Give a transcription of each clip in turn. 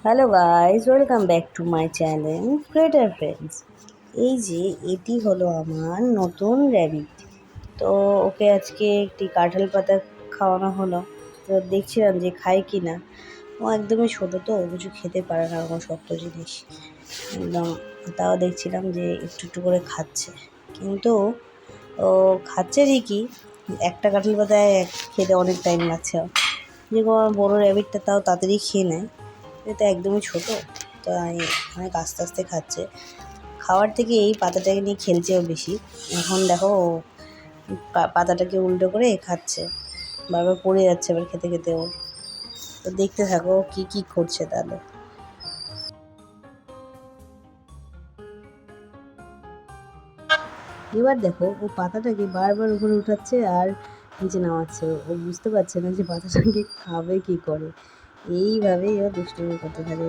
Hello guys, welcome back to my channel creator friends. এই যে এটি হলো আমার নতুন র্যাবিট। তো ওকে আজকে একটি কাঁঠাল পাতা খাওয়ানো হলো। তো দেখছিলাম যে খায় কি না। ও একদমই ছোটো, তো ও কিছু খেতে পারে না ওরকম শক্ত জিনিস একদম। তাও দেখছিলাম যে একটু একটু করে খাচ্ছে, কিন্তু ও খাচ্ছে ঠিকই। একটা কাঁঠাল পাতায় খেতে অনেক টাইম লাগছে। যেরকম আমার বড়ো র্যাবিটটা তাও তাড়াতাড়ি খেয়ে নেয়, এটা একদমই ছোটো, তাই অনেক আস্তে আস্তে খাচ্ছে। খাওয়ার থেকে এই পাতাটাকে নিয়ে খেলছেও বেশি। এখন দেখো ও পাতাটাকে উল্টো করে খাচ্ছে, বারবার পড়ে যাচ্ছে আবার খেতে খেতে ওর। তো দেখতে থাকো কি কি করছে তাহলে। এবার দেখো ও পাতাটাকে বারবার উপরে উঠাচ্ছে আর নিচে নামাচ্ছে। ও বুঝতে পারছে না যে পাতাটাকে খাবে কি করে। এইভাবেই ও দুষ্টুমি করতে থাকে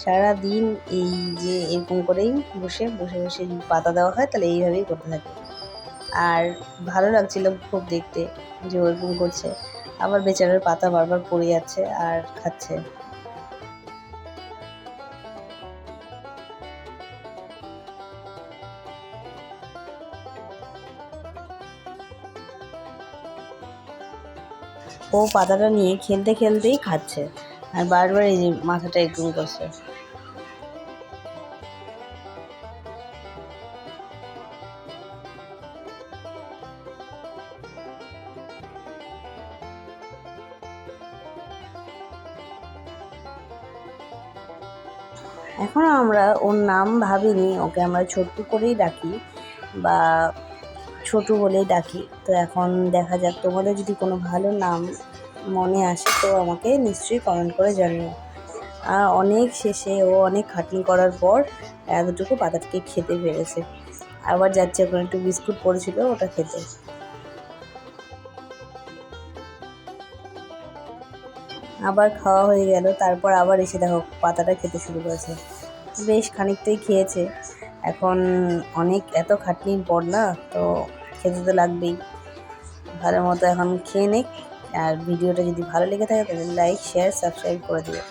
সারাদিন। এই যে এরকম করেই বসে বসে বসে পাতা দেওয়া হয়, তাহলে এইভাবেই করতে থাকে। আর ভালো লাগছিল খুব দেখতে যে ওরকম করছে। আবার বেচারার পাতা বারবার পড়ে যাচ্ছে আর খাচ্ছে। ও পাতাটা নিয়ে খেলতে খেলতেই খাচ্ছে আর বারবার এই যে মাথাটা এরকম করছে। এখনও আমরা ওর নাম ভাবিনি, ওকে আমরা ছোট্টু করেই ডাকি বা ছোটু বলেই ডাকি। তো এখন দেখা যাক, তোমাদের যদি কোনো ভালো নাম মনে আসে তো আমাকে নিশ্চয়ই কমেন্ট করে জানিও। আর অনেক শেষে ও অনেক খাটনি করার পর এতটুকু পাতাটাকে খেতে পেরেছে। আবার যাচ্ছে, ওখানে একটু বিস্কুট পড়েছিল ওটা খেতে। আবার খাওয়া হয়ে গেল, তারপর আবার এসে দেখো পাতাটা খেতে শুরু করেছে। বেশ খানিকটাই খেয়েছে। এখন অনেক এত খাটনির পর না, তো খেতে তো লাগবেই। ভালো মতো এখন খেয়ে নিক। আর ভিডিওটা যদি ভালো লেগে থাকে তাহলে লাইক, শেয়ার, সাবস্ক্রাইব করে দিও।